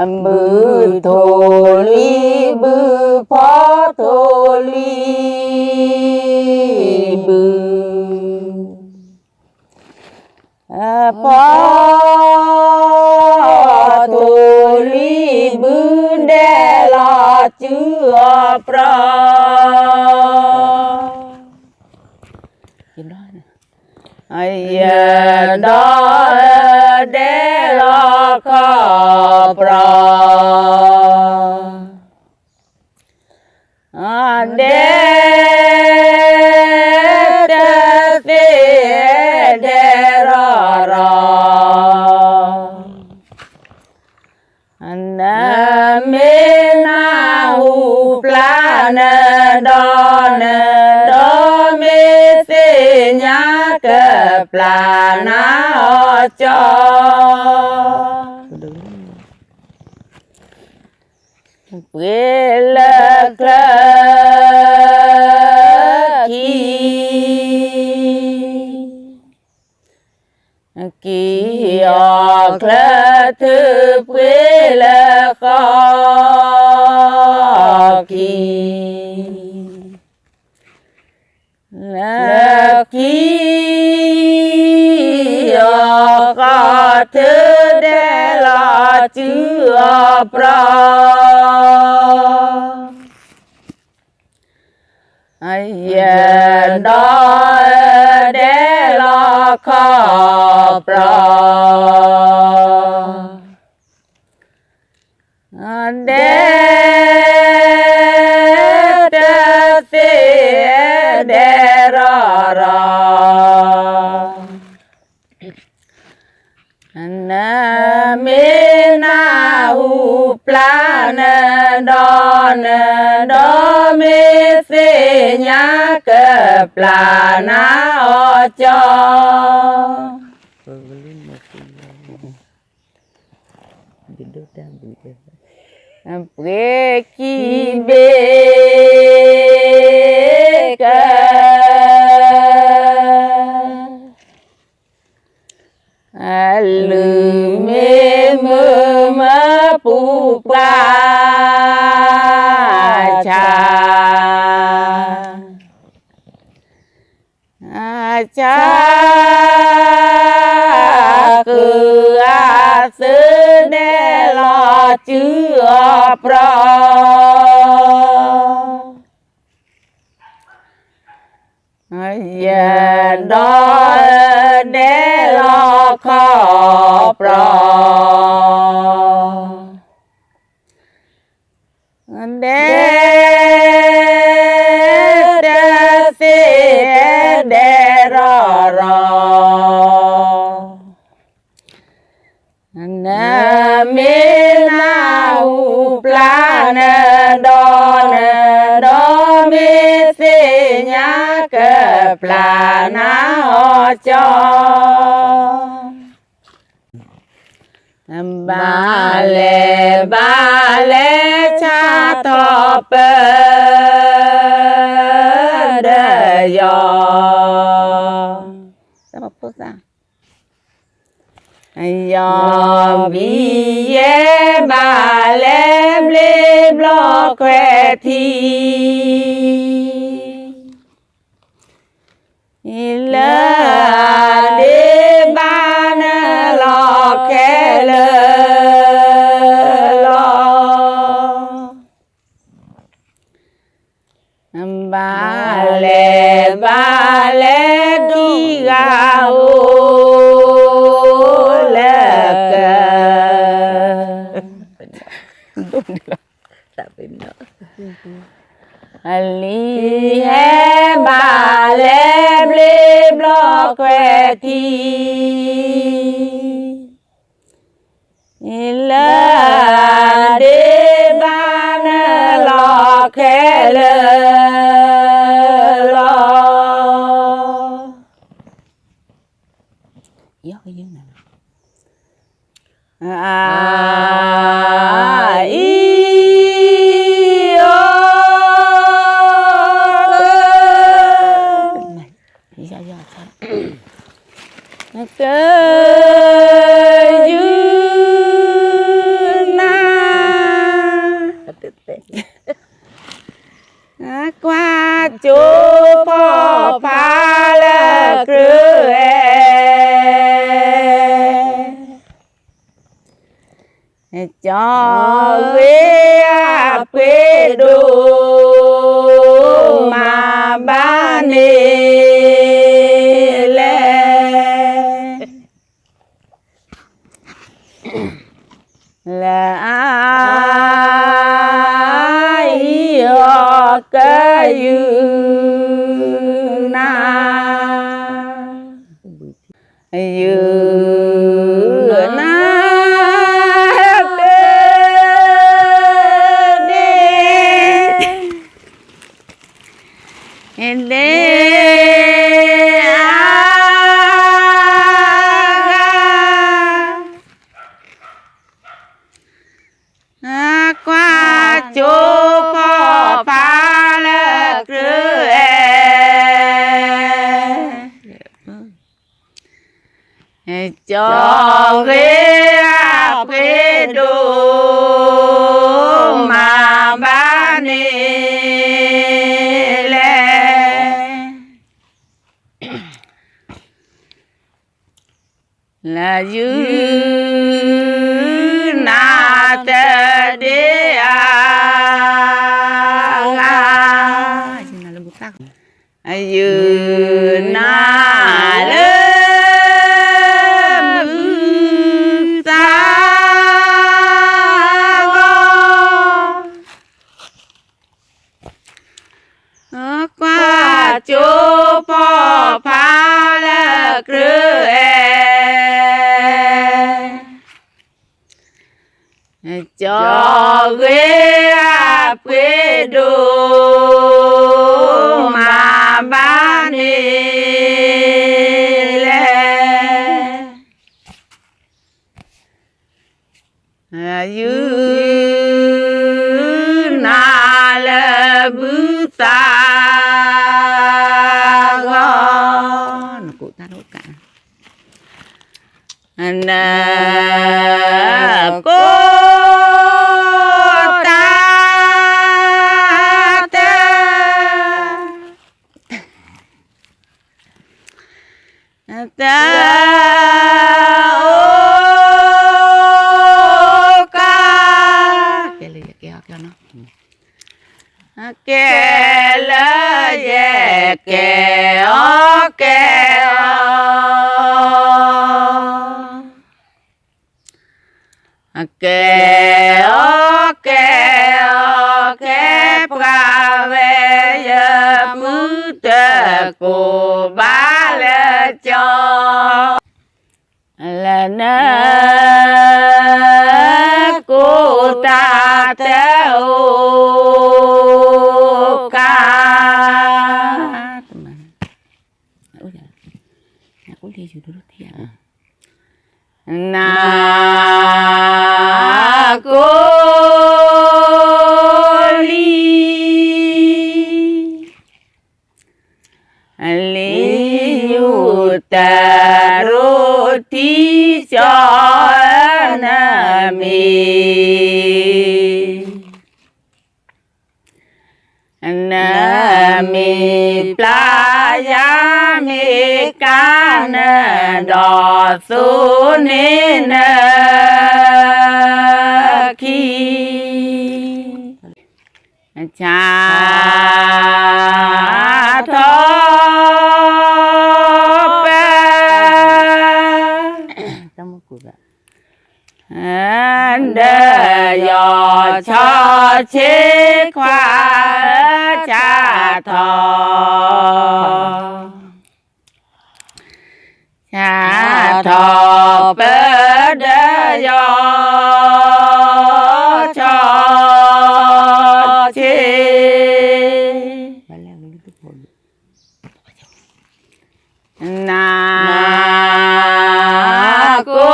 bư thổ ly bư phó thổ ly bư phó thổ ly bư đe là chữ pra ai đó đe là ca pra đe đe ra na me na hu plan don do me se nya ke plan na cho quê kỳ ọt là thư quê là khó kỳ là kỳ ọt có thư đe là chữ pra ai đó đe là khó pra đe se đe ra na me na hu plan don do me se nya ke plan na cho pre ki be ka lư mê mơ mơ pu pa cha cha cứ sư đe lo chữ pra đó đe lo khó pra đe se đe ra na me na hu plan don do me se nya ke plan na cho ba lệ cha thọ de yo sao mà phước ra yo vi ye ba le ble blo que thi la de ban lo ke le lo ba le đi ga li he ba le ble blo que thi la de ban lo ke le lo yo cái gì nè cơ dư na qua chú phò phá lơ cứ cho quê đồ mà ba nê lê là ai ở cái na na and qua chỗ phò phá lơ cứ cho ghế đồ mà ba nê là dư na tê đê dư na lê qua chỗ phò phá lơ cứ cho quê đồ mà ba nê lê dư na lê bứ ta nó cụ ta đâu cả cô ta ô ca kêu nó kêu lơ ye kêu pra về giờ mưa tơ cô ba lơ cho là nơ cô ta theo ca na cô li yu ta roti cho na mi playa mi can đò su nên khi cha thọ đờ dò cho chiếc khoa cha thọ bơ đờ dò cho chiếc na cô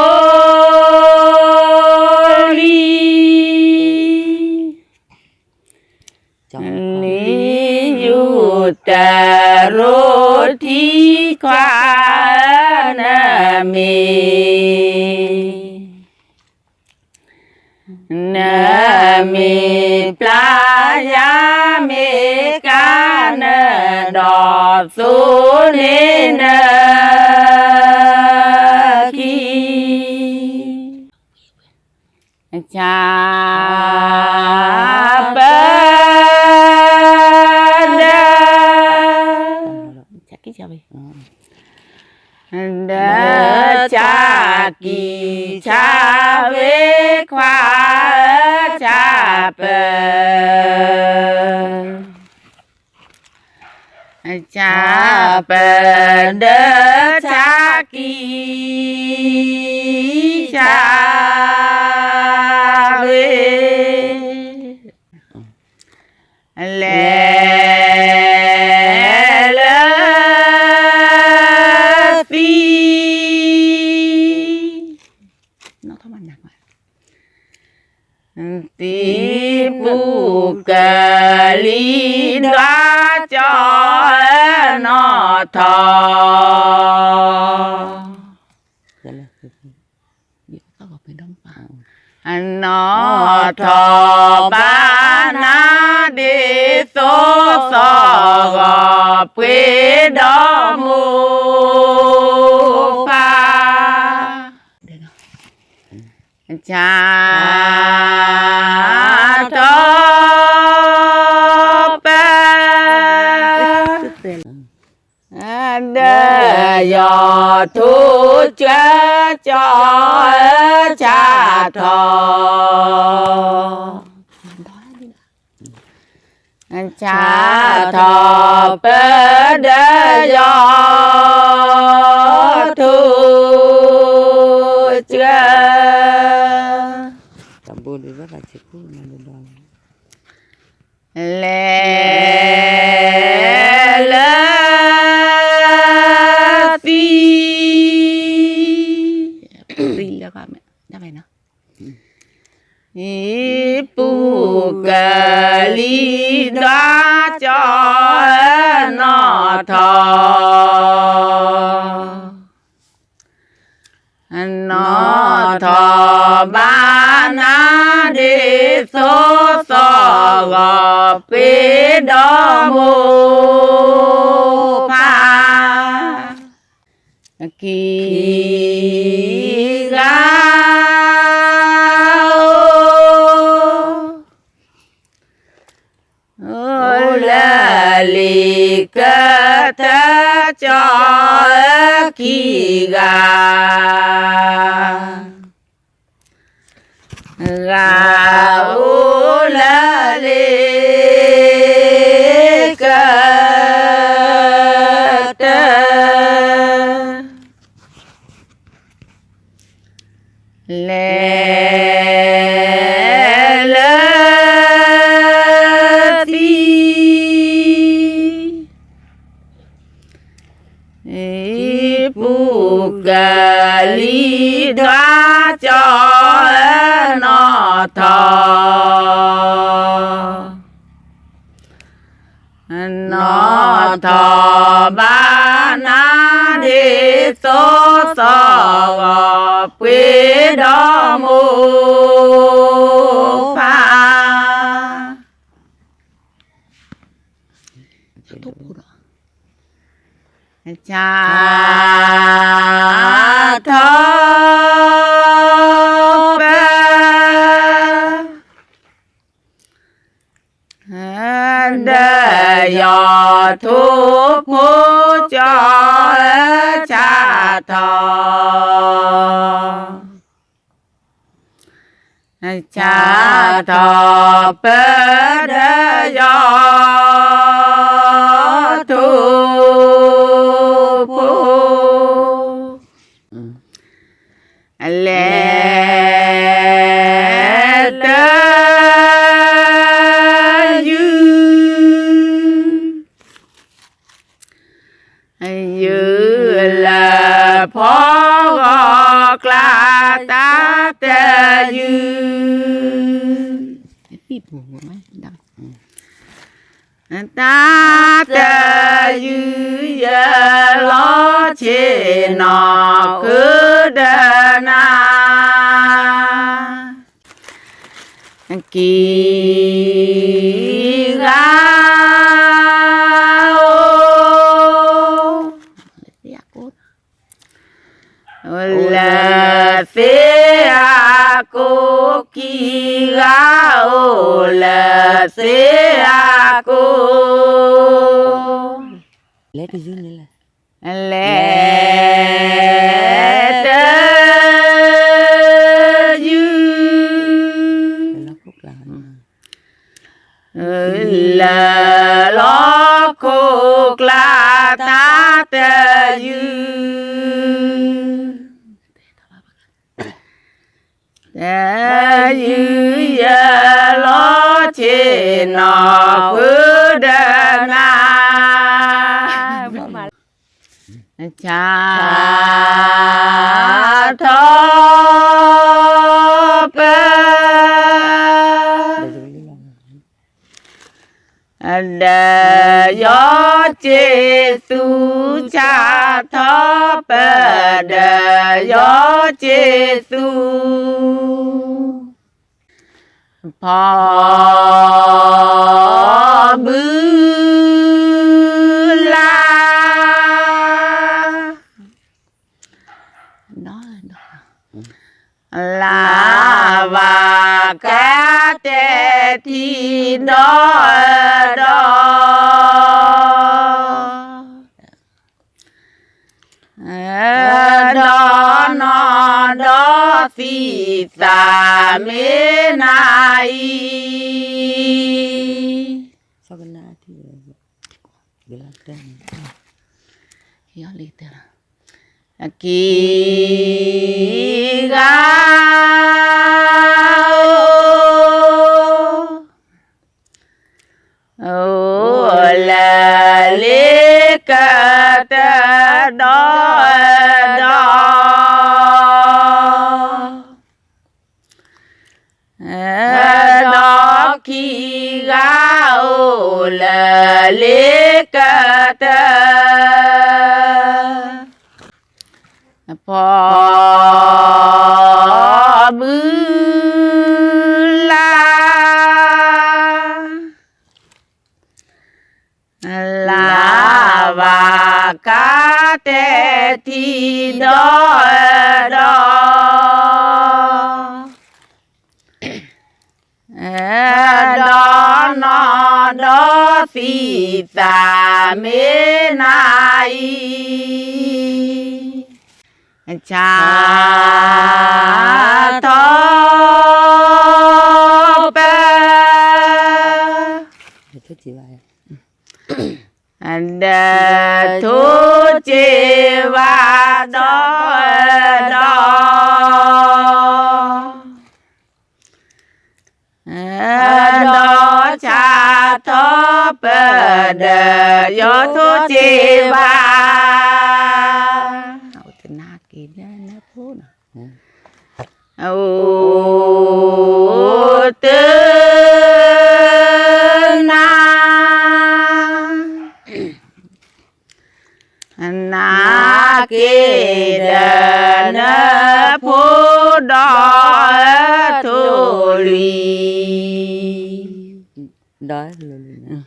li yu ta roti khoa na มีปลายาเมกาเนดอสุนิเนคีชาเปเดchắc cái sao vậy đỡ cha kỳ cha về khoa cha bờ cha bờ đỡ cha kỳ cha về lệ tí bu cờ lý đoá cho nó thò nó thò ba na đi số sò gò quê đó mu pa cha thọ đơ dò thu chớ cho cha thọ cha thọ bơ đơ dò thu chớ Tambun itu kan cikgu nanti dong. Lelati Rila kami Dah main lah Ibu kali dah no tho nó thọ ba na đi số sò gò bê đó mô pha kỳ gao là lì cơ ta cho kỳ gà u la lì cơ ta lê bu gali đoá cho nó thọ nó thọ ba na đi số sò gò quê đó mô pha cha thọ đơ dò thuốc ngô cho cha thọ cha thọ bơ đơ dò thuốc lệ phó gò la ta tê dư ta tê dư giờ lo chê nọ cứ đơ na kỳ ga là xe a cô kỳ ga ô là xe a cô lấy cái dưới này là lệ tơ dư nó khúc là lo khúc là ta tơ dư tơ dư giờ lo trên nó cứ đơn à cha thọ bê đờ gió chê su cha thọ bê đờ gió chê su phò bư là và cá tê thì đó đó nó đó phi ta mê này sau cái na thì cái là tên hiểu lý tưởng kỳ ga ô là lê cả ta đó đó kỳ ga ô là lê cả ta phò bư la và cá tê thì đó đó nó đó phi ta mê này cha thọ bê thế chị vậy đờ thu chê và đó đó cha thọ bê đờ gió thu chê và nó phố nè ô tư na kê đờ nơ phố đó thô lì đó luôn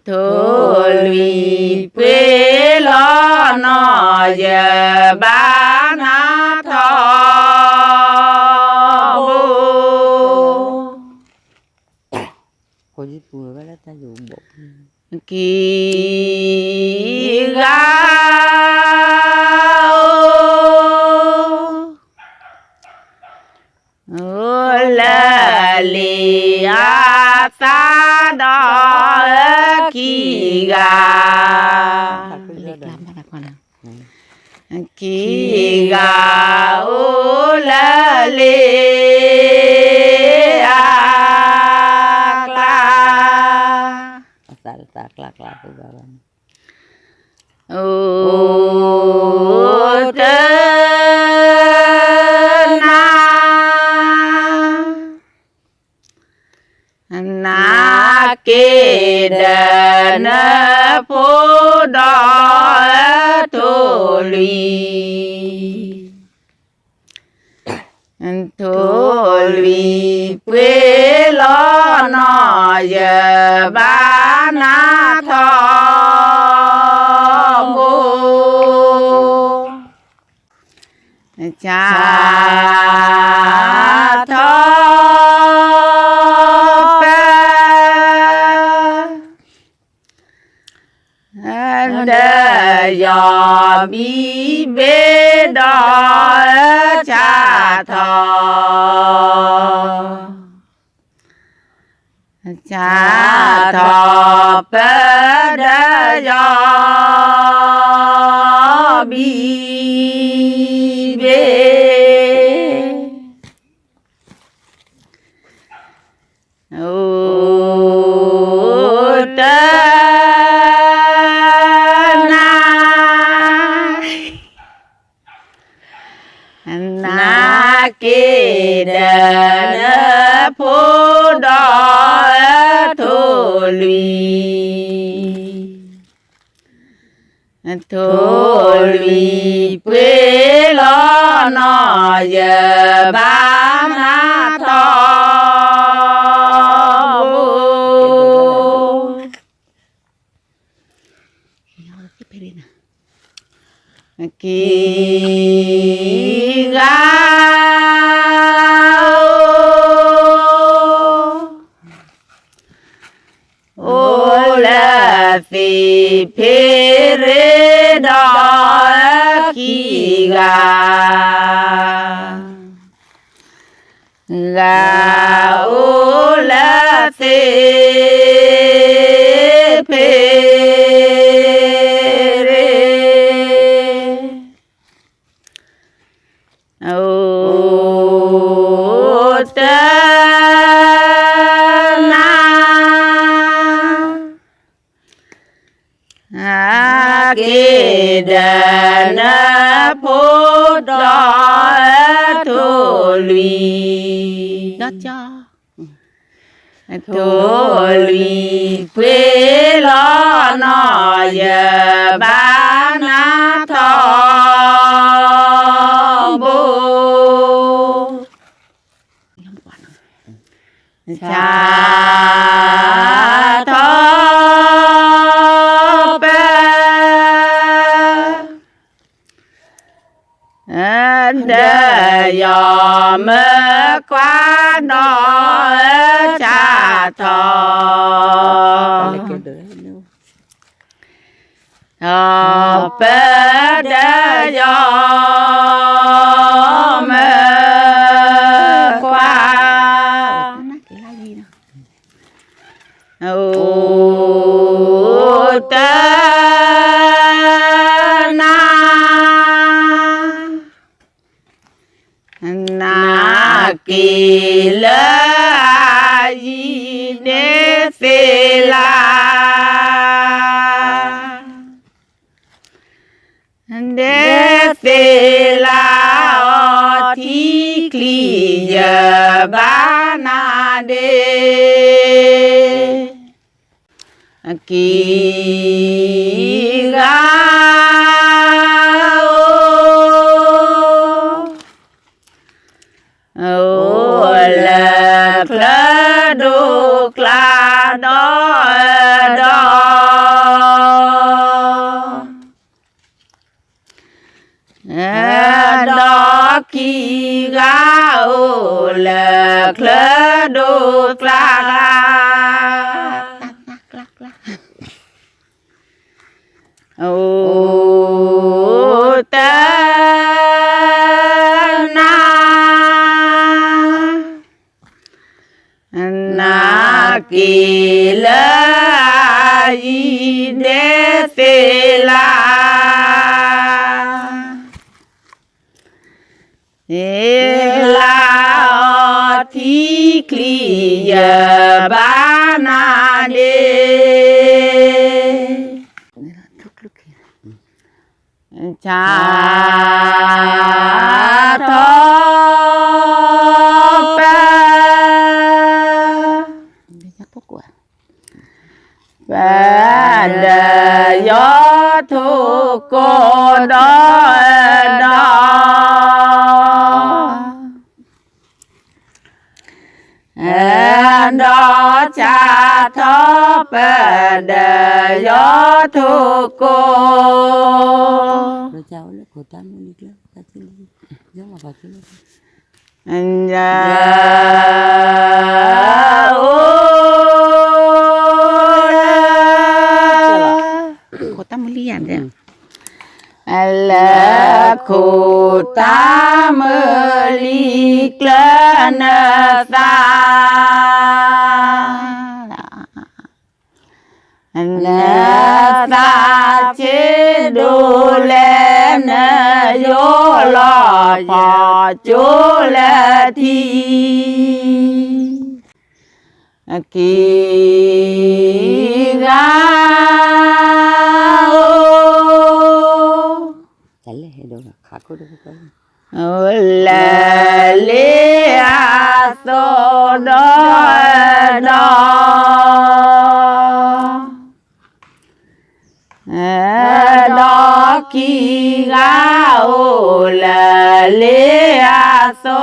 thô lì bê lo nó giờ ba na thọ cô giúp vừa với ta dùng bộ kỳ ga là lì a ta đó kỳ ga kỳ ga ô la lì lạc của bà ô tơ na kê đờ nơ phố đó thô lì quê giờ ba na thọ bu cha thọ đê dò bi bê đo cha thọ cha thọ bê đê dò bi bê na kê đờ phố đỏ thô lùi quê lo nó giờ ba na to kỳ gao ô la phi phê rê đo kỳ ga ô la phê phê kê đà na phố đỏ thô lùi đó cho thô lùi quê lo nó giờ ba na thọ bố cha thọ đê dò mơ qua đó cha thọ bê đê dò mơ qua tê na kỳ la di đê phê la thi kli giờ ba na đê kỳ ga ô là phá đô cla đó đó đó kỳ ga ô là phá đô cla ô ta na kỳ la di đê phê la thi kli giờ ba na đê cha thọ và đời gió thu cô đó đó đó ชาทอเปเดยอทุกโก rồi cháu nó cổ tam nó đi lắm ta chỉ đi giống mà bà chỉ đi อัญญาโอโคตามุลีอันเดียวอัลลาโคตามลีกลนาตาอันนาตาเชดูเลนโยลอพอจูเลทีกีกา chả lẽ đâu là khác có đâu có la le so do do do ki ga o la le so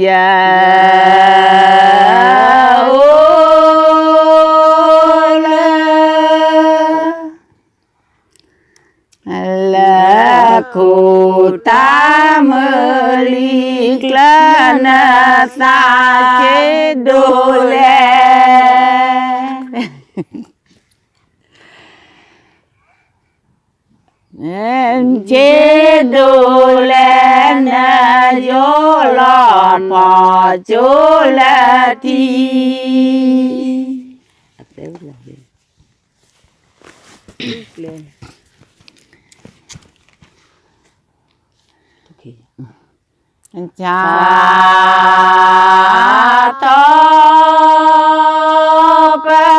ya Ku tameli klana sa che dole che dole na yo lo po chu la ti đéo là gì lên cha to pa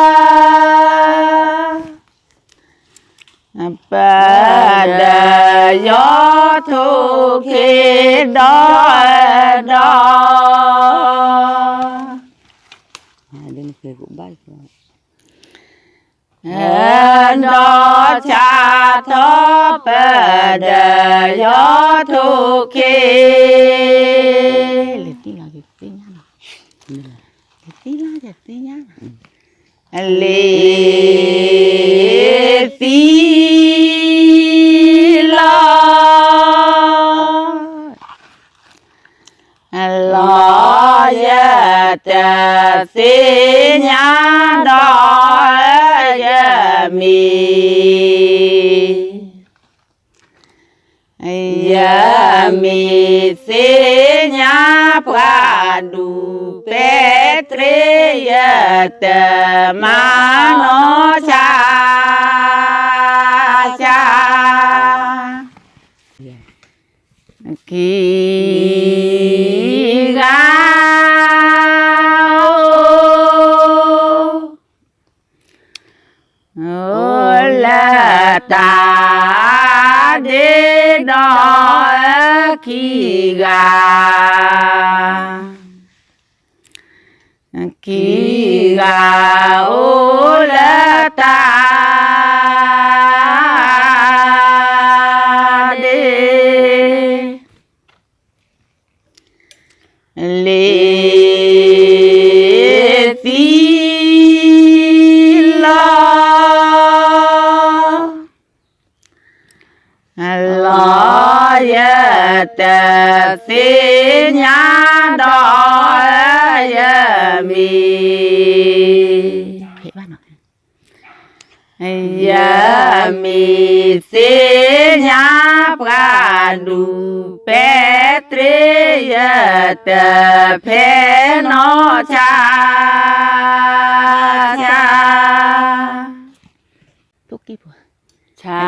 da yo thu khi đó đó hai đứa kia cũng bay rồi đó cha thọ pa da yo thu khi liệt tí là liệt tí nhá liệt tí là liệt tí nhá liệt tí lo ya ta si nhá đó ya mi ya mi si nhá pra du petre ya ta ma no cha cha ki ga o la ta de do ki ga o la ta le ti lo ya ta si nhá đó ya mi ya mi si nhá pra du petre ya ta pe no cha cha tốt kịp rồi cha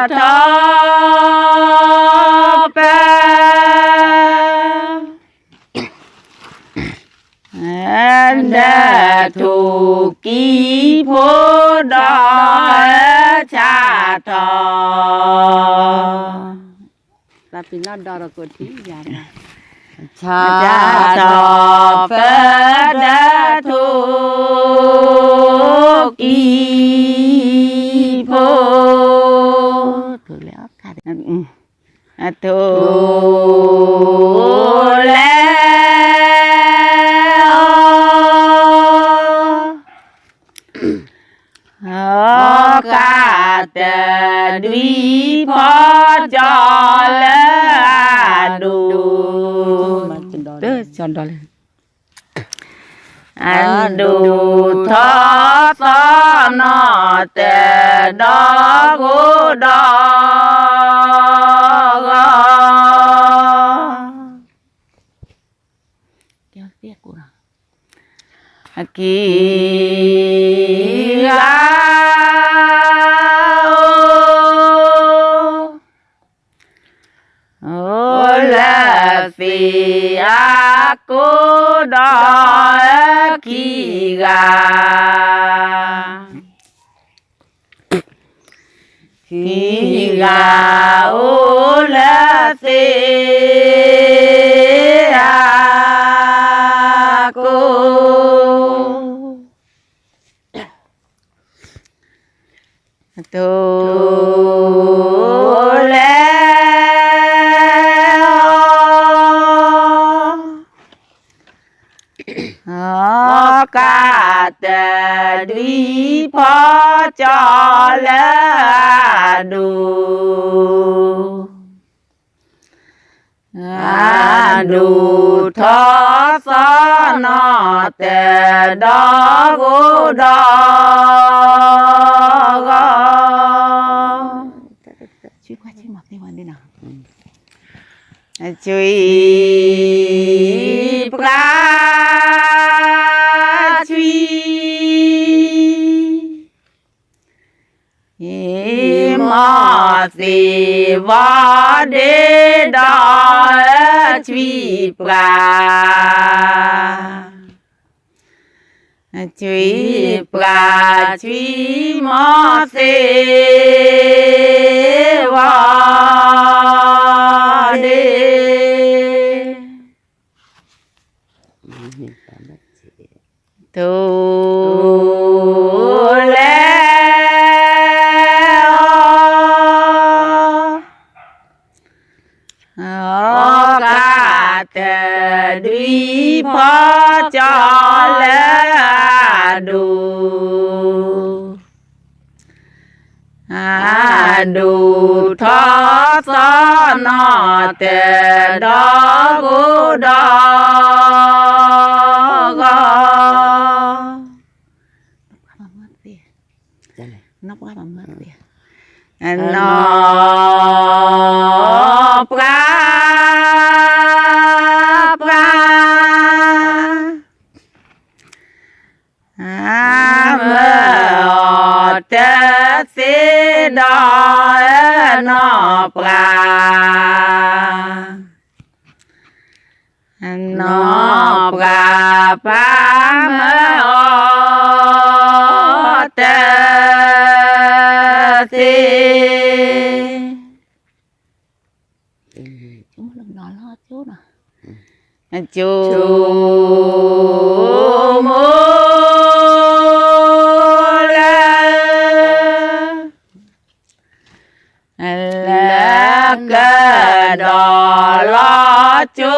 thọ pa da thu ki pho đó cha thọ tapi nó đo rồi còn tí giờ cha thọ pa da thu ki pho thu cả đuôi phó cho là đủ đỡ chọn đó lên anh đủ thọ thọ nó tè đó gỗ đó kéo tiếc của nó kỳ là vì cô đó kỳ gà ô là vì cô cả đuôi phó cho là đủ đủ thọ thọ nó tè đó gỗ đó chui qua chui mặt đi vào đi nào chui pra chui mà gì vào để đó chui pra chui mà gì vào để tu lê cả đuôi phó cho là đủ đủ thọ thọ nó tè đó gỗ đó nó quá bằng mất đi nó pra mơ tê xí đó nó pra mơ tê chúng lần đó lo chú nè chú mô là cái đó lo chú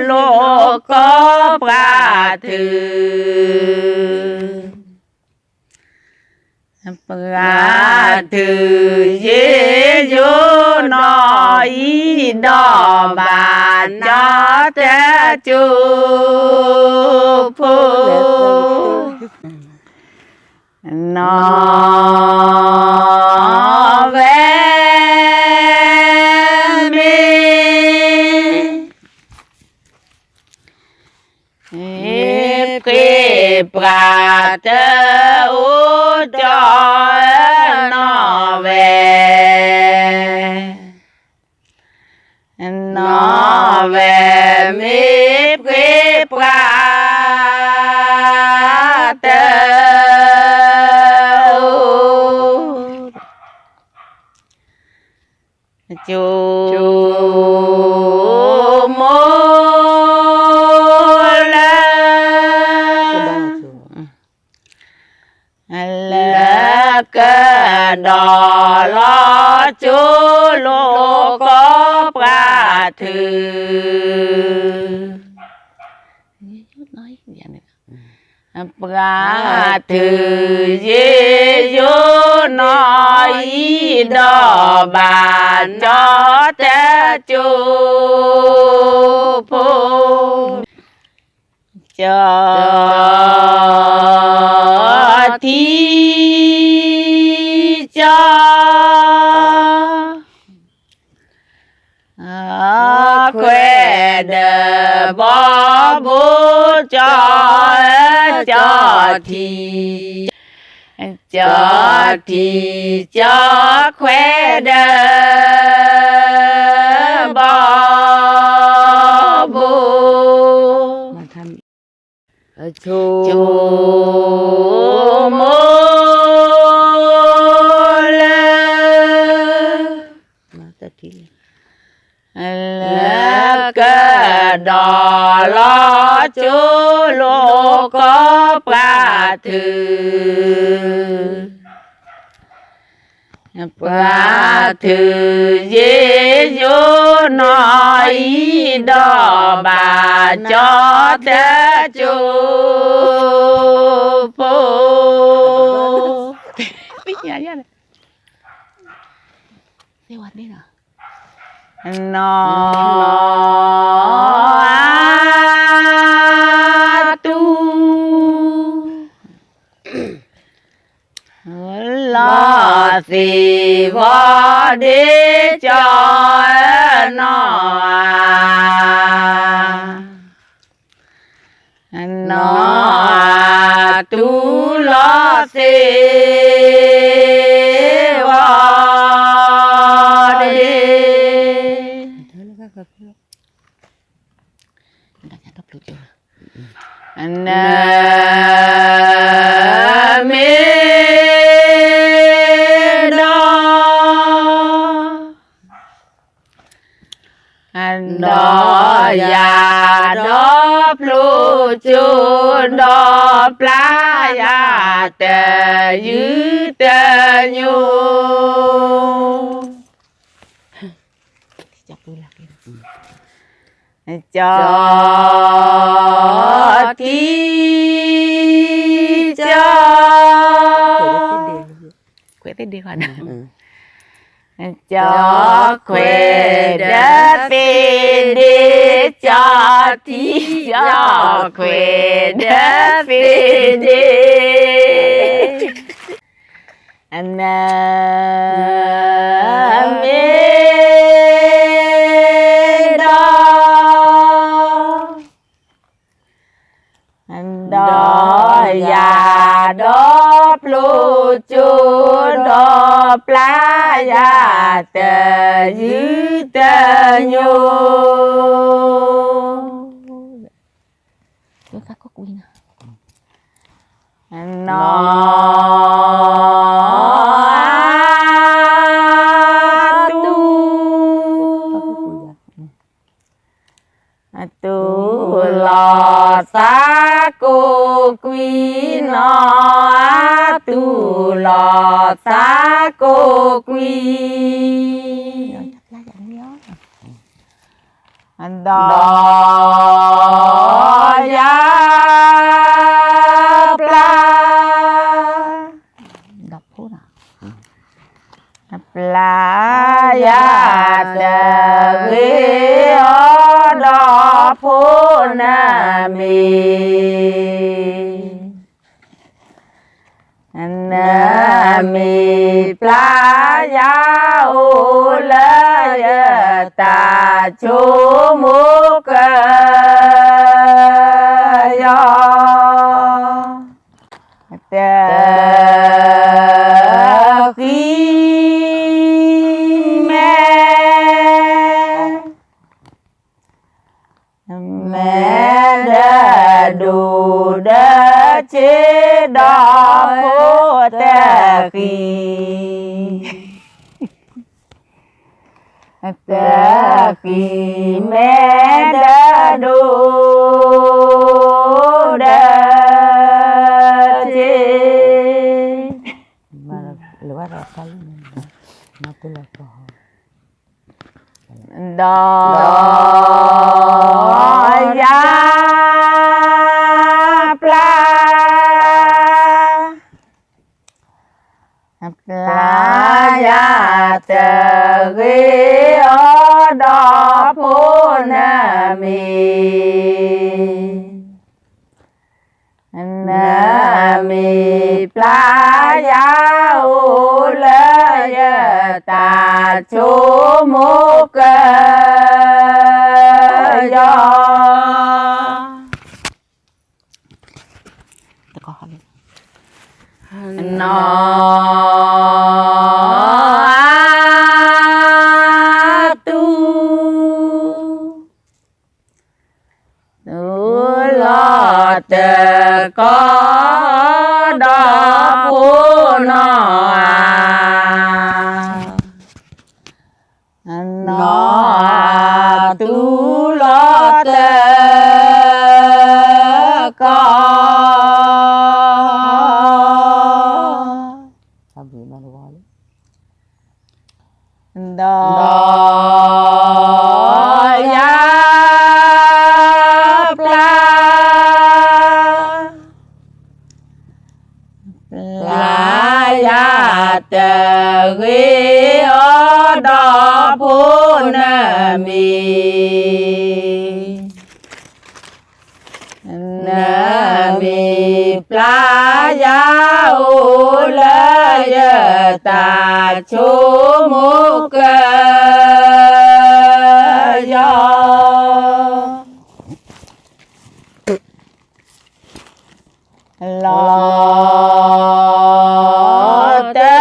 lô có bà thư bà thư dễ dỗ nói đó bà cho thế chú phụ nó về mi quê bà tớ út cho nó về mi quê bà tớ chú mô là cái đó lo chú lô có bà thư nói vậy này bà thư dễ dỗ ดอบานจอแต่จูพูจอที่จอแควเดบอบูจอจอทีจอทีจอแควเดบอบู มาทำชู จูโมเล มาแต่ที แล้วก็ดอลอจูโลก็ปลาถือปลาถือเยยูน้อยดอบาจอเตจูโปปิ๊งอย่างนี้เลยสวัสดีนะนอตูลอสิวอดีจอนอนอตูลอสิวอดี Na me do ya do plu chu do playa te yu te nyu cho thi cho khỏe tết đi khoản cho khỏe đất đi cho thi cho khỏe đất đi anh đó ya đó plu chu đó playa te yu te nyu chúng ta có quy nó tu lò sa cô quy nó tu lò sa cô quy đó ya pla đọc phút à pla ya de vi đó phô na mi playa u la ya ta chu mu ka ya ta khi mẹ đã đủ đã chế đó phố ta khi mẹ đã đủ đã chếหรือว่าเราใช้มาเป็นอะไรก่อน đó ya pla playa tegi odo punami nami playa ulaya ta chumuk yo no tu lo te có đó phu nó tu lo te có đó ya playa tegi odo punami nami playa ulaya ta chumuk yo lo te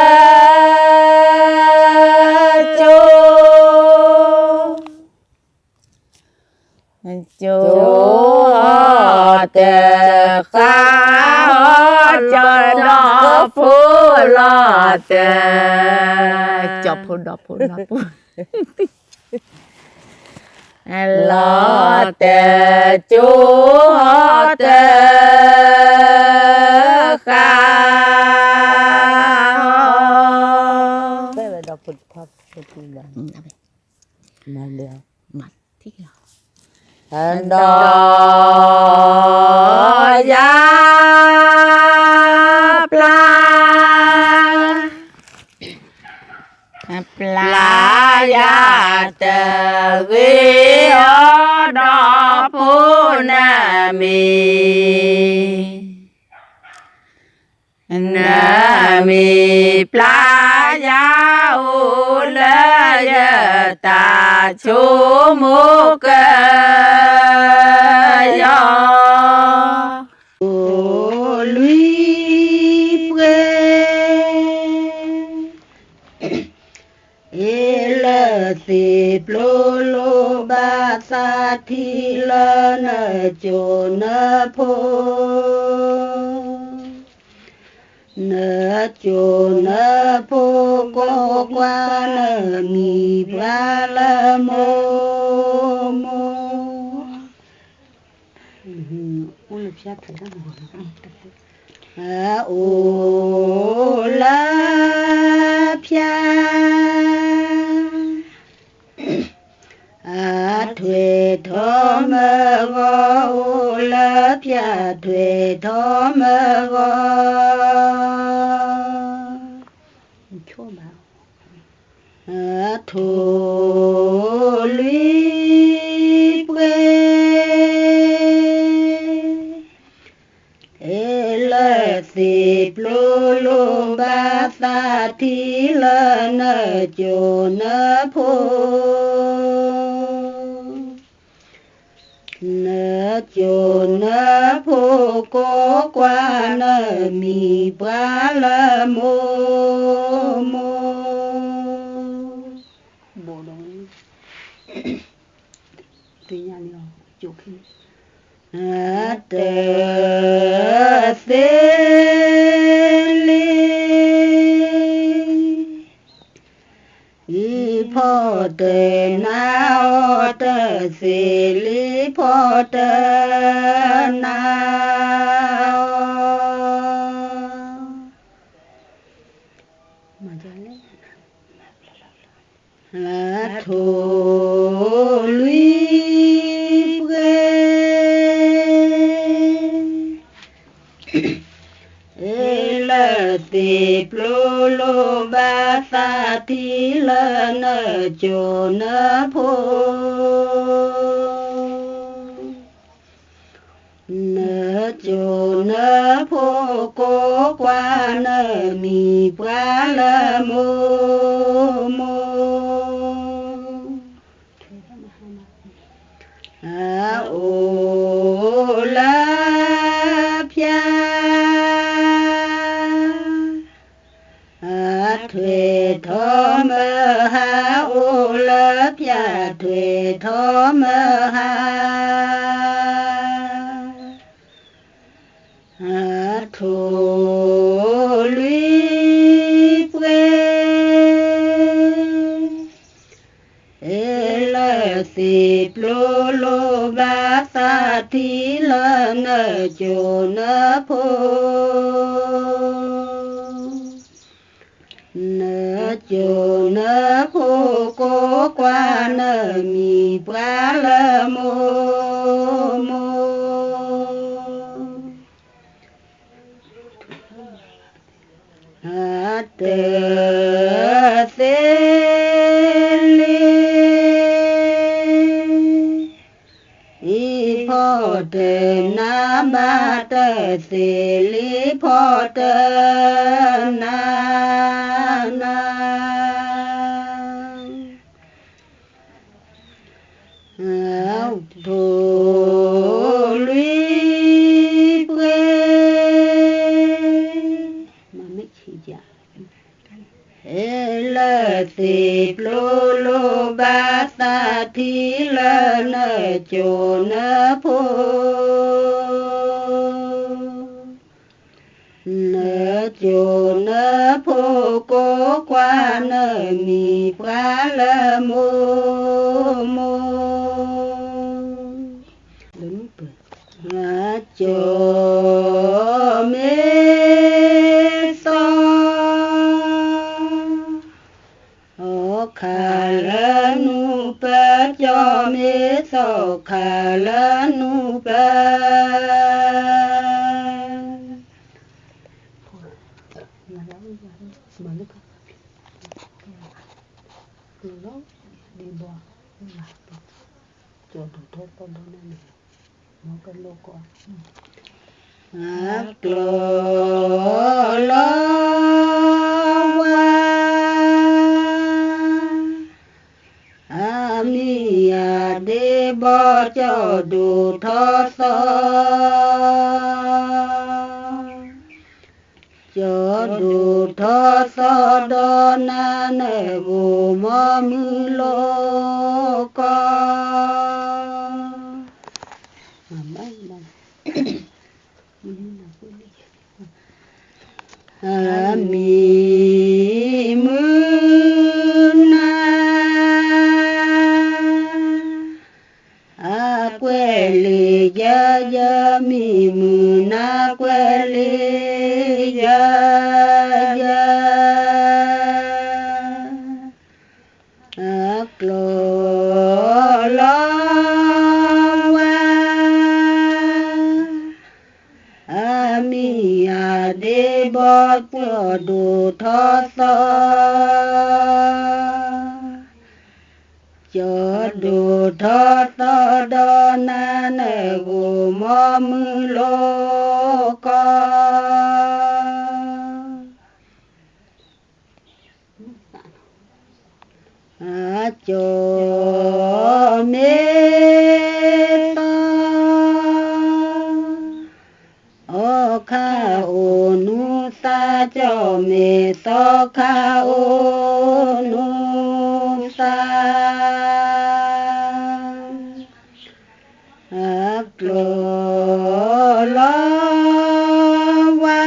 chu te kha cho nó phu lo te cho phu đó phu lo te chu te kha đây là đọc Phật pháp Phật là mà đều mặt thích là đó ya playa tegi odo punami nami playa ulaya ta chumuk yo lui ele si plolo ba sa thi la na cho na pho na cho na pho ko qua na mi ba la mo ôi cha phải ra ô la pia thuê thọ mơ go ô la pia thuê thọ mơ go chua bảo thô lý quê ele si plolo ba sa thi la na cho na pho na cho na pho có qua na mi ba la mo bộ đồng tuy nhiên là chủ khi te se li i pho te na o te se li pho te na mà ra lấy là thô lui ele สิบโลบาสาทีละเนโจเนโพเนโจเนโพโกกวาเนมีปวาละโมโมโอลาพยาเถทอมหาโอลาพยาเถทอมหาโทลิเปเอลสิบโลบาสาทีละเนโจเนโพเนโจเนโพโกกวาเนมีปวาละโมโมเตเสลีอีพอเตนาบาเตเสลีพอเตนาโทลิเปมันไม่ขี้ยาเอลสิบโลบาสาทีละเนโจเนโพเนโจเนโพโกกวาเนมีปวาละโมโมโจเมโซโอคาลนุปะโจเมโซคาลนุปะกลลวาอามิยาเดบจดูทศจดูทศดนาเนบุมมือโลกมีมือนาเกวลียายามีมือนาเกวลียายากลลวาอามิยาเดบจดูทศจดูทศดนาเนกุมมือโลกโจเมตโอคาโอนุสาโจเมโตคาโอนุสากลลวา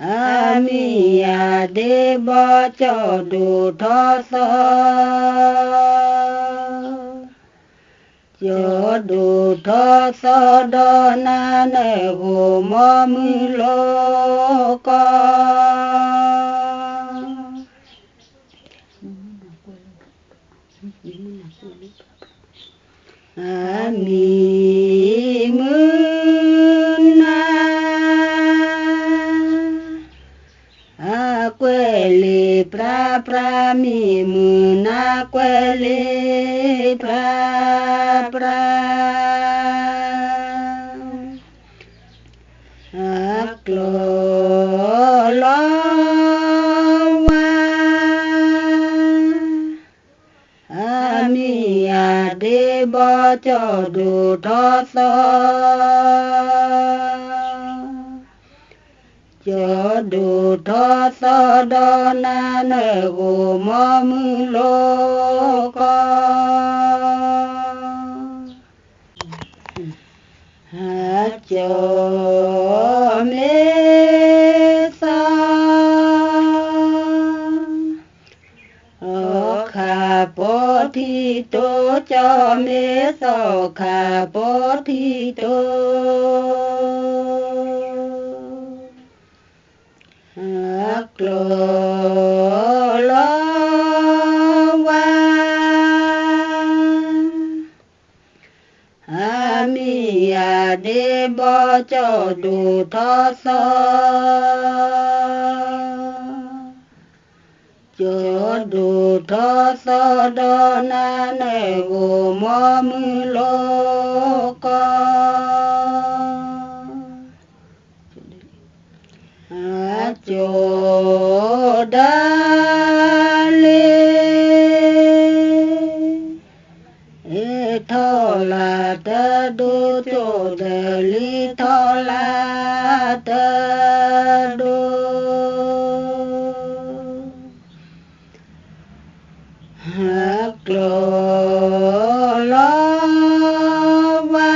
อามิยาเดบจดูทศจดูทศดนาเนกุมมือโลกมีมือนา ปลาปลามีมือนาแกวเลปลาปลาอักโลลอวาอามีอาเดบอจอดูทอสอจอดูทอสอดอนาเนโกมอมือโลกอหาจอเมสาโอคาโปทิโตจอเมสโอคาโปทิโตอักโลลอวาอามีอาเดบอจอดูทอสอจอดูทอสอดอนาเนโกมอมือโลกออาโจดาเลเอทอลาตะดูโจเดลิทอลาตะดูฮักโลลอวา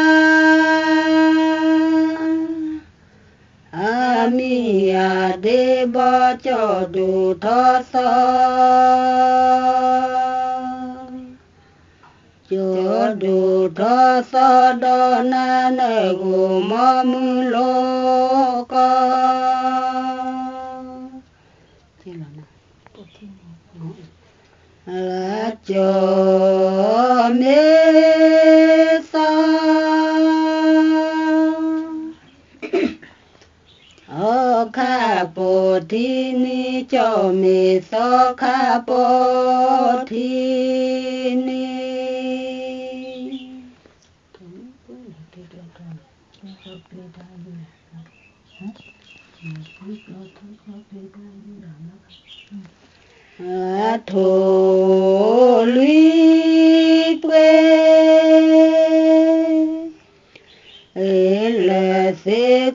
อามีอาเดบอจอดูทอสอจอดูทอสอดอนาเนโกมอมือโลกอที่แล้วนะละจอเมสาโอคาโปทินิจอเมสโอคาโปทินิโทลุยเปเอลเส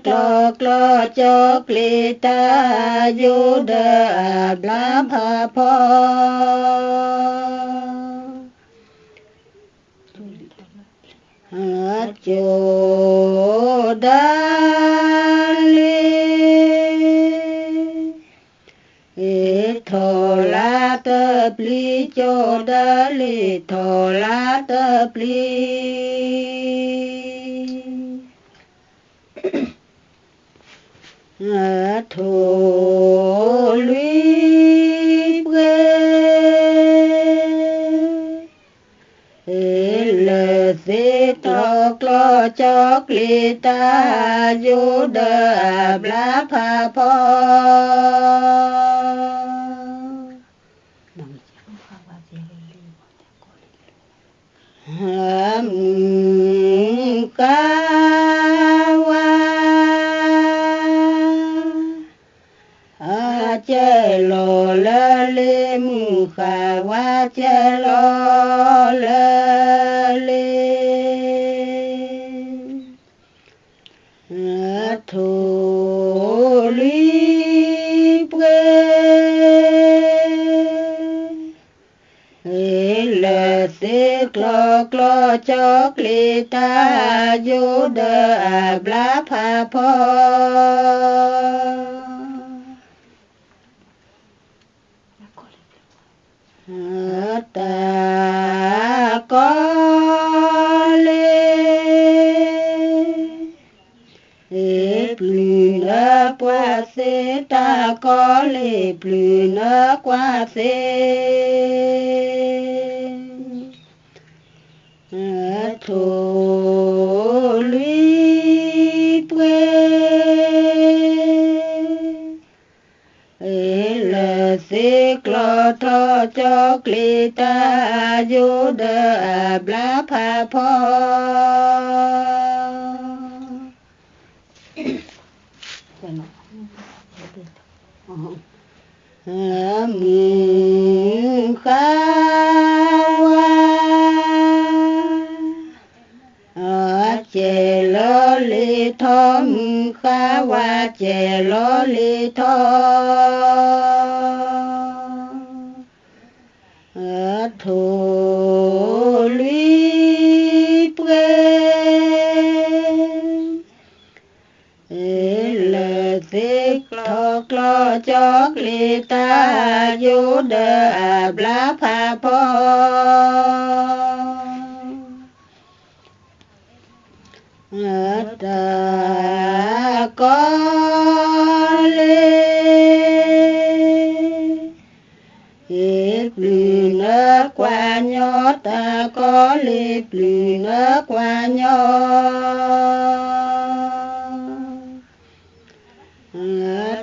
กลอกลอจอกลิตาโยเดาบลาภาพอโจดาเลเอทอลาตะปลีโจดาลิทอลาตะปลีโทลุยเปเอลเสกลอกลอจอกลิตาโยเดาบลาภาพอหัมกาวาอาเจโลละเลมุขาวาเจโลละเลโทลุเปเอลเสกลอกลอจอกลิตาโยเดาบลาภาพอตากอเล Et plus ne poissez ta colle, plus ne coiffez. Trop lui près. Et le thế clo thọ cho kli ta yo đà bla pha pho mù kha chè lô li thô kha wa chè lô li thô thô lui le thế thọ clo cho li ta yo đà bla pha po ta có lê hiệp lì nó qua nhỏ ta có liệp lì nó qua nhỏ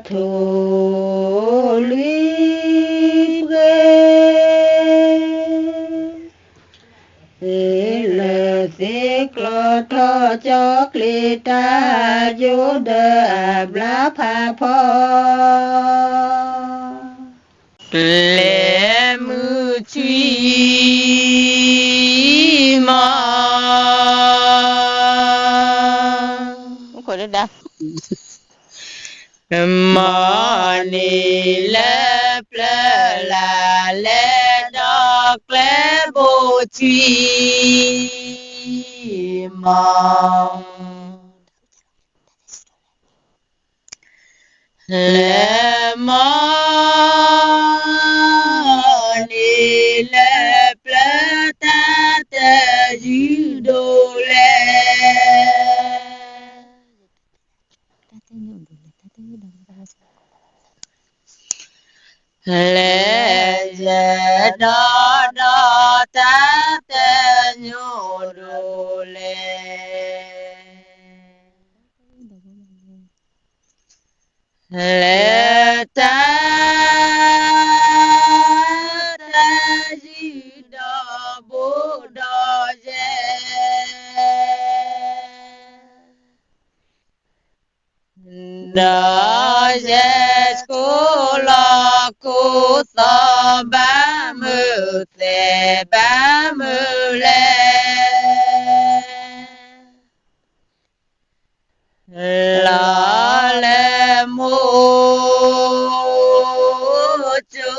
thô lý ghê lờ thế clo thọ cho kli ta yo đà bla pha pho lệ mư truy mà không khỏi được đâu mà ni lệ ple la lệ đọc lệ bồ truy mà lệ mà ni lệ ple ta te judo lệ lệ lệ đó đó ta te nhô đồ lệ lệ ta ta di đô bồ đô dê đô dê cô lo cô so ba mơ tê ba mơ lệ la lệ mô chu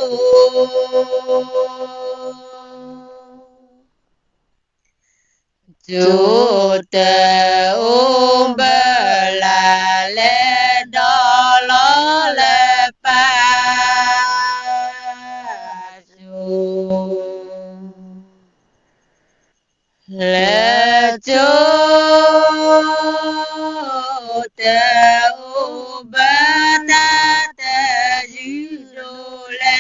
chu tê bơ la lệ đô lo lệ pa chu lệ chu tê bơ na tê judo lệ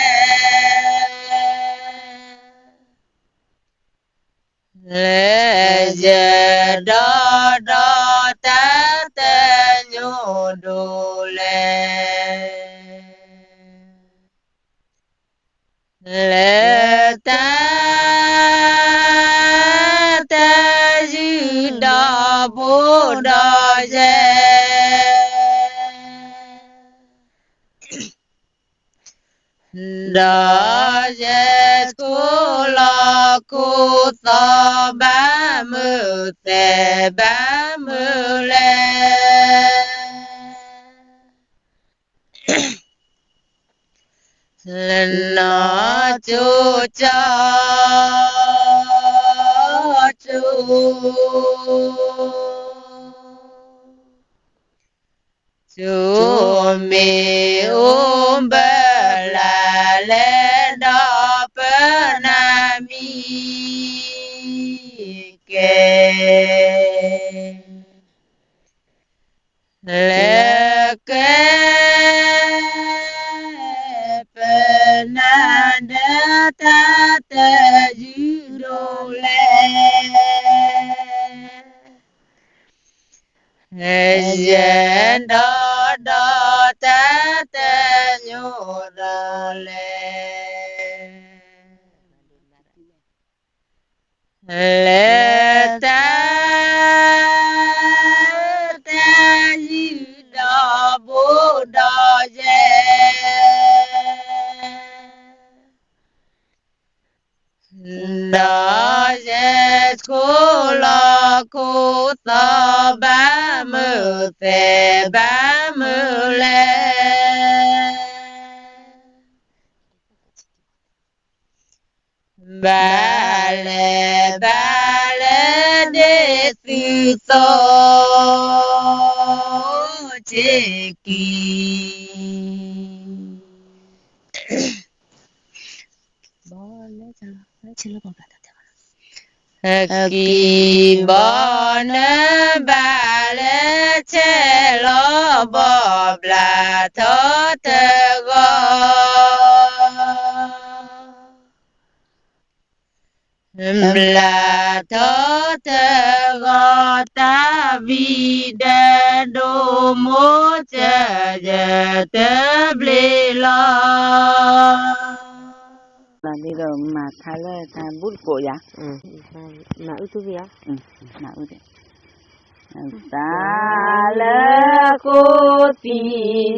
dê đô đô ta tê nhô đồ lệ lệ ta tê judo bồ đô dê đô dê cô lo cô so ba mơ tê ba mơ lệ lần nó chu cho chu chu mi bơ la lệ đô bơ na mi kê lệ kê bơ na đê ta tê judo lệ dê đô đô ta tê khu so ba mưa tề ba mưa lê ba lê đê sư so chê kỳ kỳ bò nè ba lê chê lo bò bla thô thơ gò bla thô thơ gò ta vi đê đô mô chê chê tê bli lo là bây giờ mà thay là thay bút cổ giá mà ư tu việc mà ư thế ta lê cô tì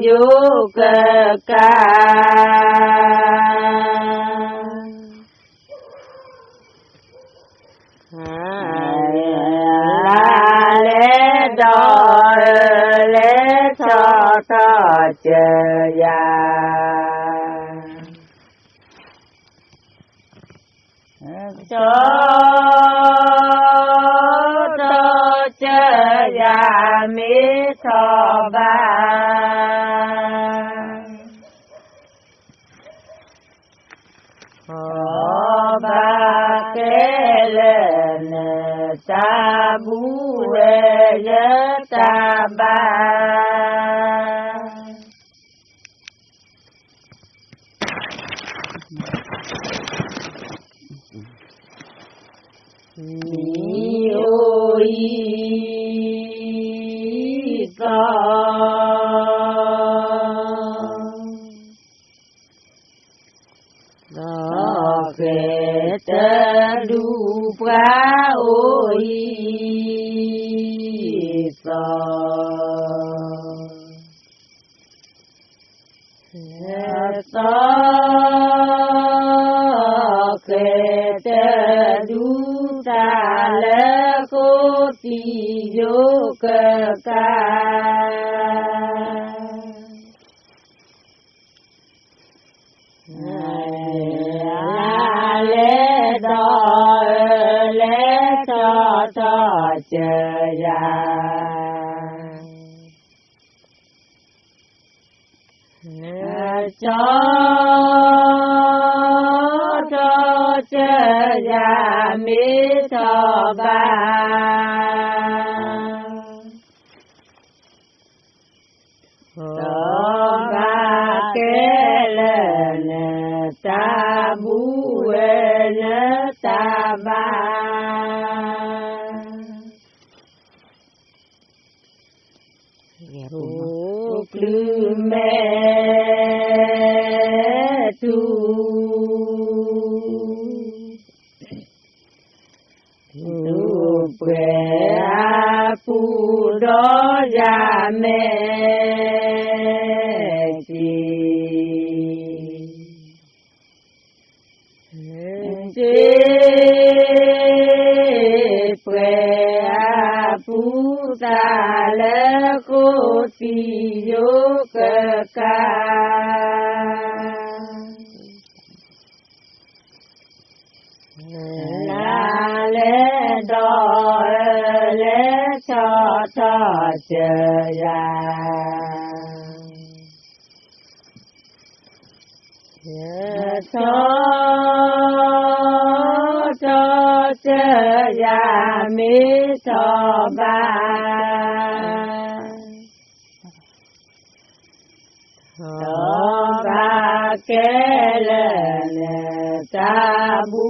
vô cơ ca la lê đò lê cho ta chờ ya cho chờ ya mi cho ba ba kê lên ta bu ta ba ni ôi đó kể ta đủ quá ôi so kể ta đủ ta lê cô tì vô cơ ca la lê đò lê cho chờ ya cho chờ ya mi cho ba ba kê lên ta bu ta ba lu mê tu quê pu đó ya mê chi quê pu ta lê cô tì vô cơ ca la lê đò lê cho chờ ya cho chờ ya mi cho ba ba kê lên ta bu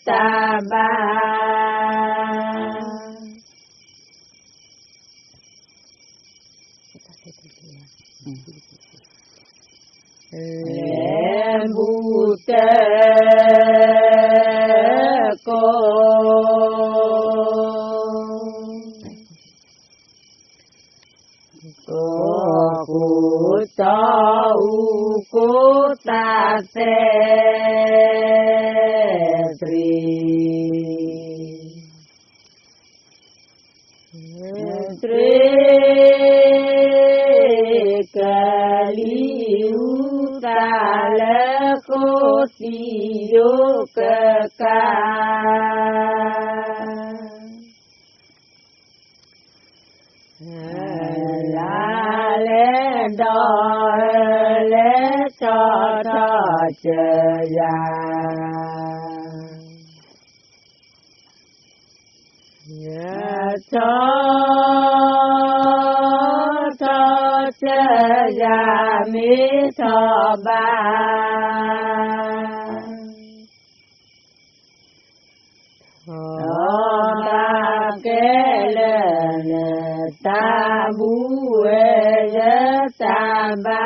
ta ba bu tê cô cô cho cô ta tê tri กะลิวตาละโคติโยกะกาลาเลดอเลชอทอเจยายะชอทอเจยามิทอบาทอบาเกเลเนตาบูเอยะตาบา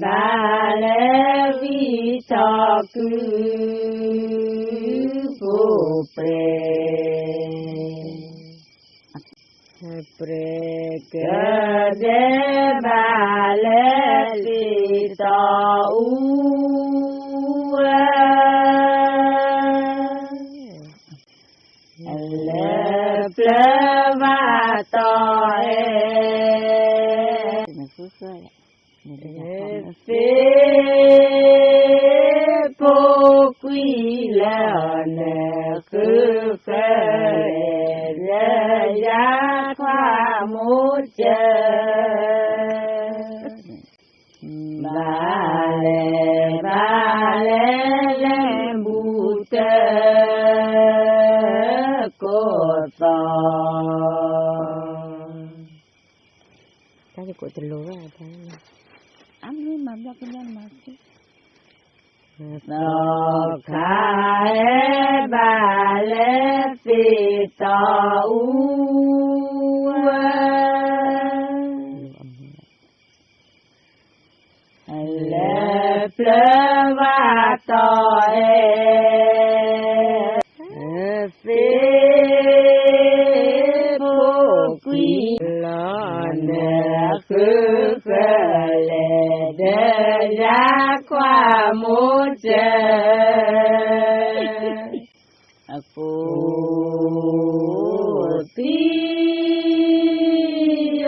บาเลวิชอกุปุเปรเกเดบาเลติตออูเลเปลวาตอเฟโปกุยลาเนคือเฟเรยาความมุจบาเลเลบุเตโกตอTadi kok telur ada. Ambil mabla kenyang mati. No kae bale fita uwa. Le plevato fe pokuiคือเกลเดยาความมุจปูติโย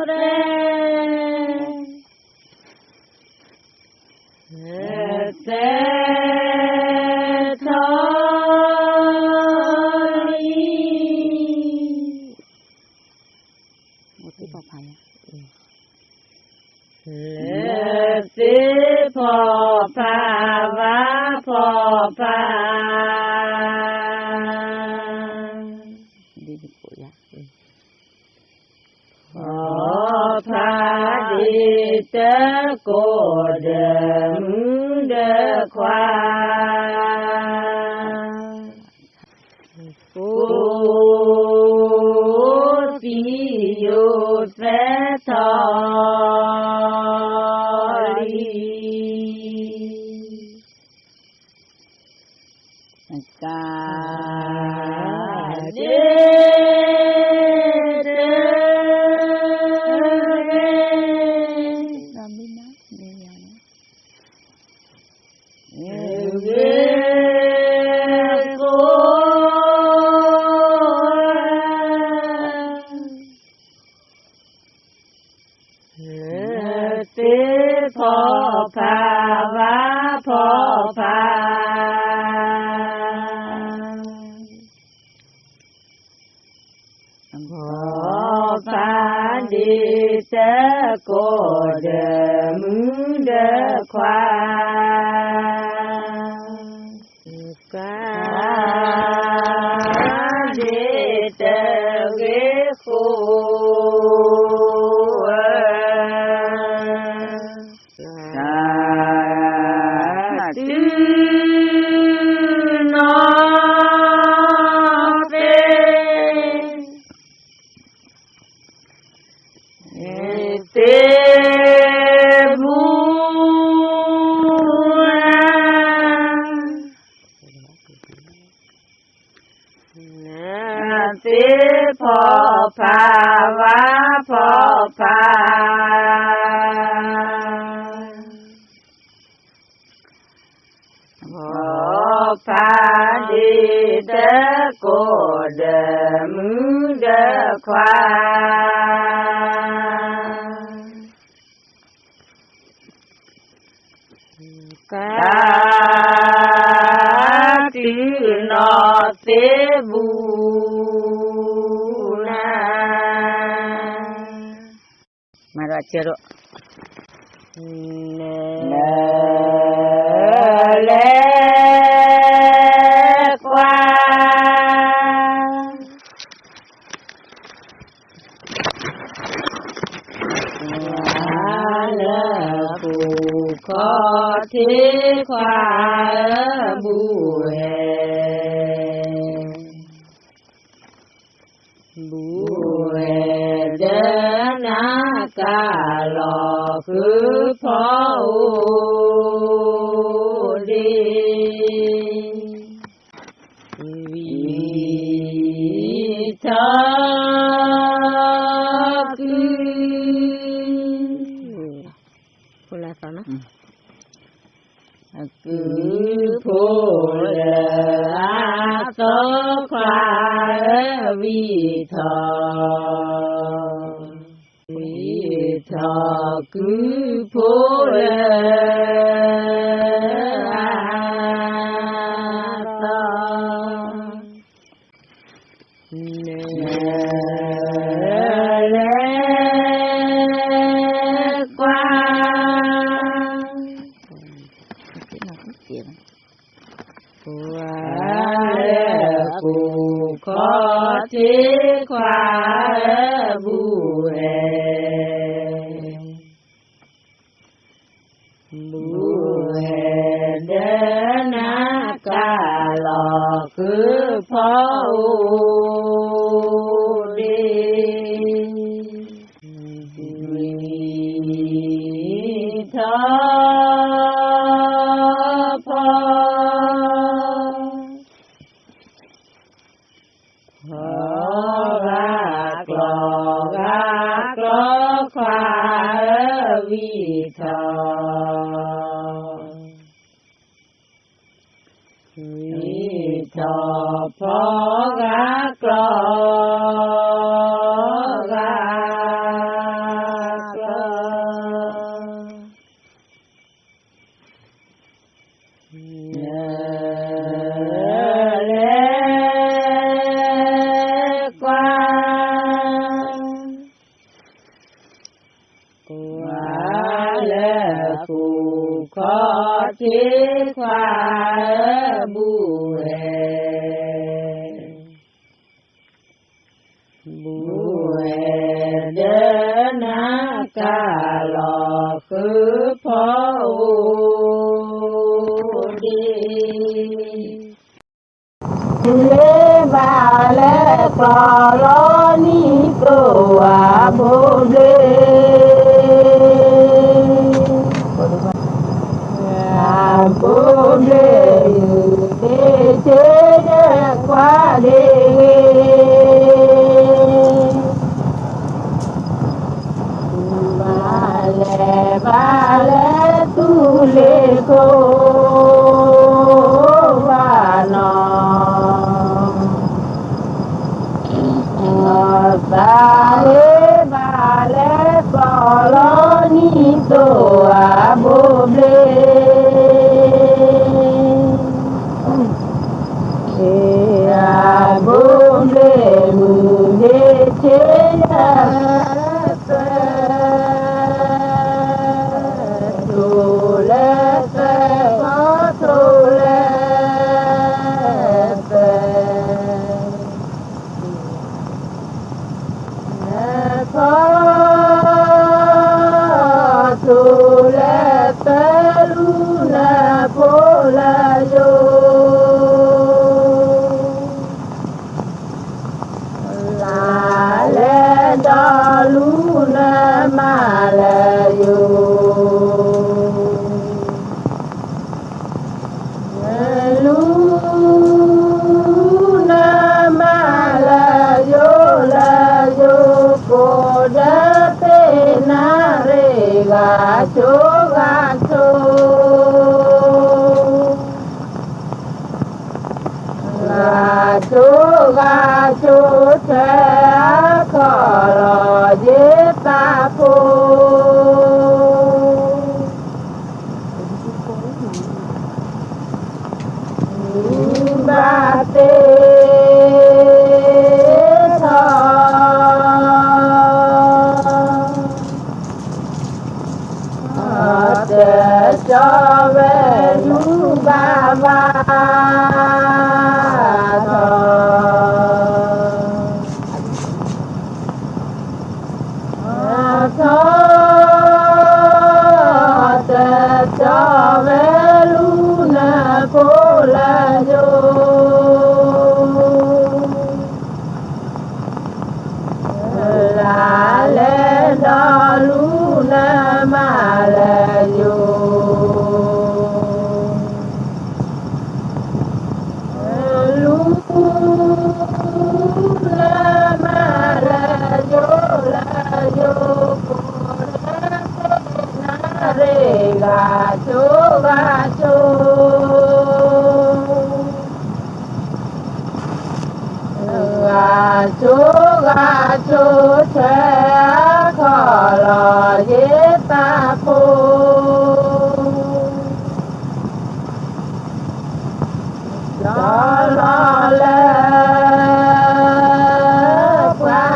เรเตทอสิพอภาวะพอภาดีดีปุยะพอภาดิเตโกเดมเดควาฟูติโยเฟทอกาเดเดราไม่นับเดียวนะเกโกเตพอภาวะพอภาพาดิเตโกเดมุเดควากาดิเตเกโคสิพอภาวะพอภาพอ พาดีเดโกเดมือเดควากาจือนอเตบูนามาราเจโรเนเลควาเลกูขอที่ควาบูเฮบูเฮเดนากาลอคือพ่อดีวิทาคือละสอนนะคือผู้เลอาโตควาวิทาคือผู้เลอาโตเนเลกว่ากูขอที่ควาบูเฮบูเฮเดนากาลอคือพ่อดีวิทาพ่อควาวิทาพอกากลอกากลเลกว่ากูขอที่ควาบูเฮบูเฮเดนากาลอคือพ่อดีเลบาเลกลอลอนิตัวโบเดBode de quade vale tu le ko vano vale colonito aboble aboble mudece Luna malayo layo koda chú thế khó lo dễ ta phu ba tê để cho về lũ ba ba thơ để cho về lũ nè phố là vô là lên đó lũ nè mà là vô chú sẽ khó lo dễ ta phu lo lệ qua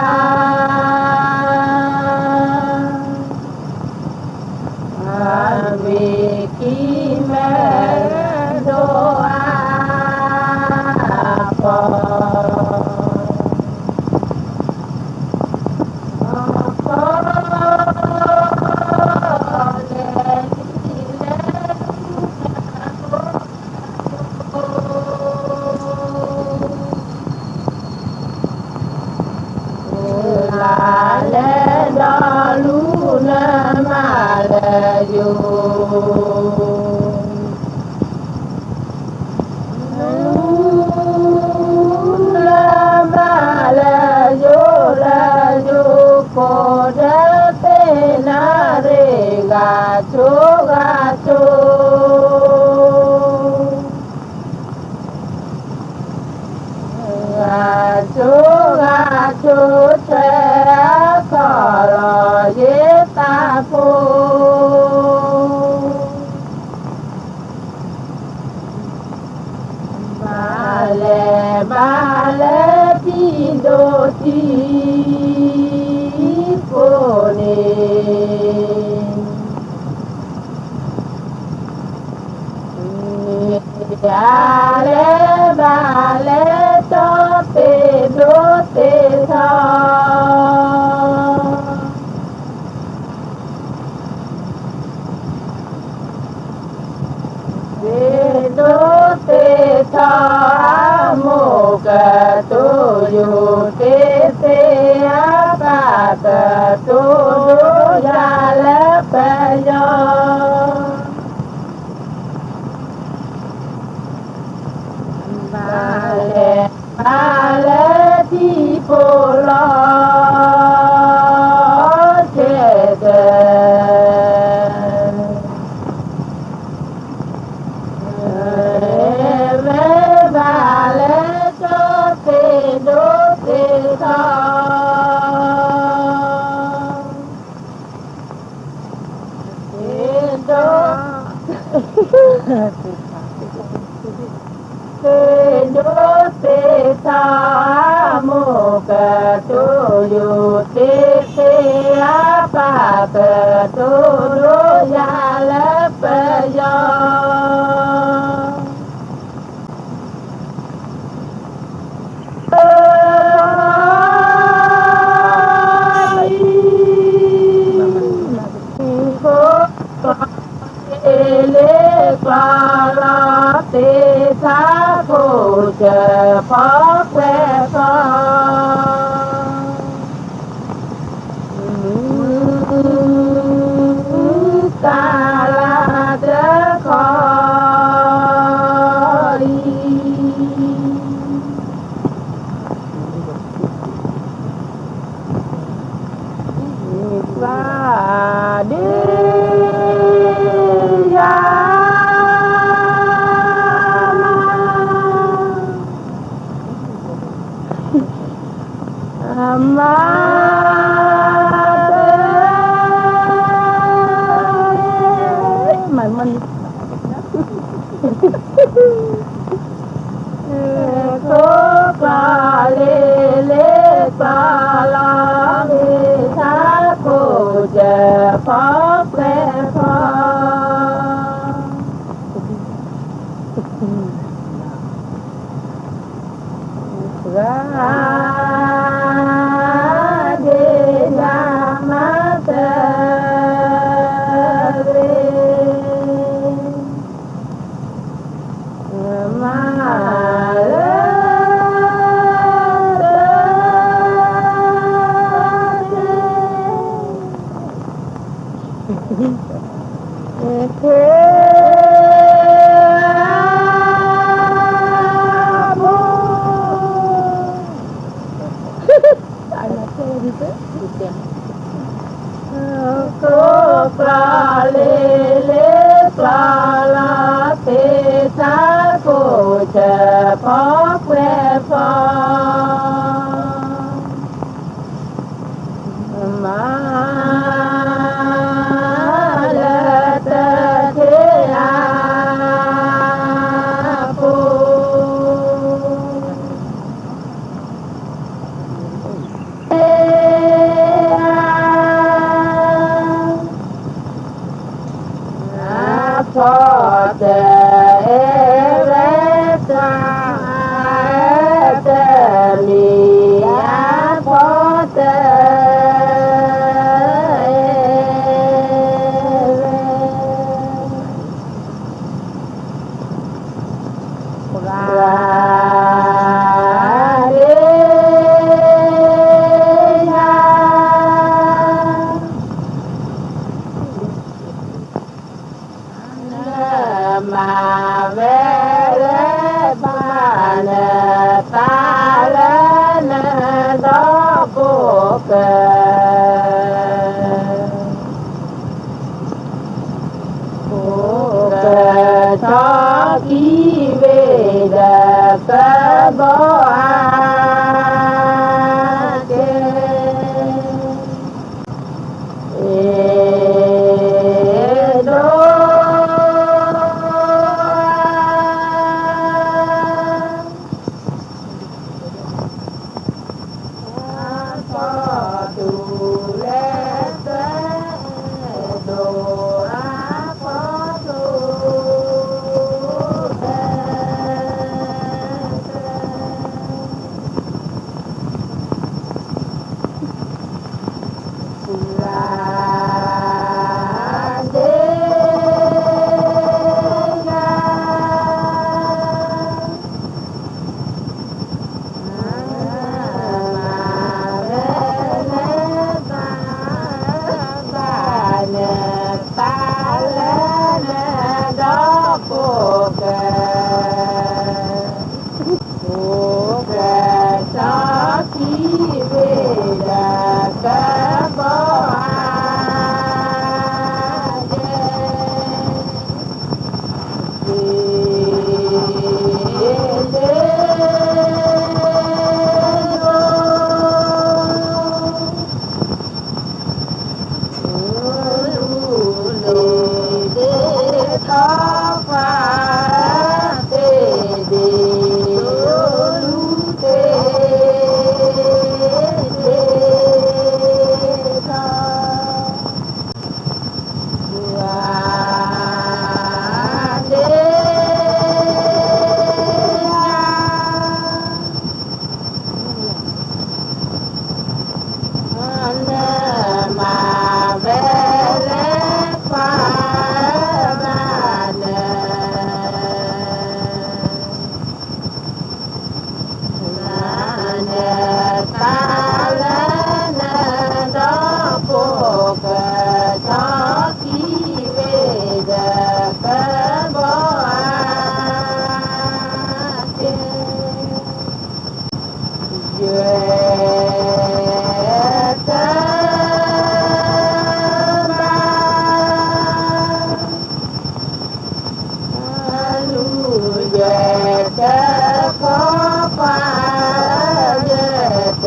vì khi mẹ đồ chú sẽ khó lo dễ ta phu ba lệ ti đô ti cô nê ba lệ cho tê đô tê tha tê đô tê tha mô ca tu yu tê tê á ba ca tu đô ya lê bê yo ba lệ ti phô lo chê tê ba lệ cho tê đô tê tha tê đô tê đô tê tha mô ca tu yu tê tê á pa ca tu đô ya lê bê yo tê tha phô chờ phó quê phó ta la tê khó và đi ra มามันโตปลาเลเลปลาลาเมชาโกเจพอแปรพอราเดนามาเตเรมาเลเทโกปลาเลเลปลาลาเตชาโกเชพอแควฟอมาเลตเทอาปู พอเจเอเรตาเตลีอาพอเจราเดนา มาเวเรบานตาลนดอกบุกบุกชอกีเวดกบอาเกโดดูแลเตโดอาพอดูเตราเดนาตาลนดอกบุกบุกชอกีเวดกบอาเจเดโน ท้องฟ้าเตเดลูเตเดทอราเดนามาเวเลปาตาลนดอกบุกชอกีเวดกบอาเกเยตมาลูเยตขอฟ้าเยต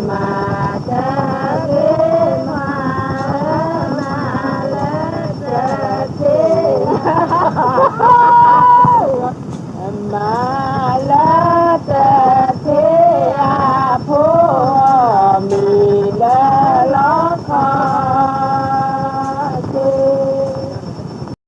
มา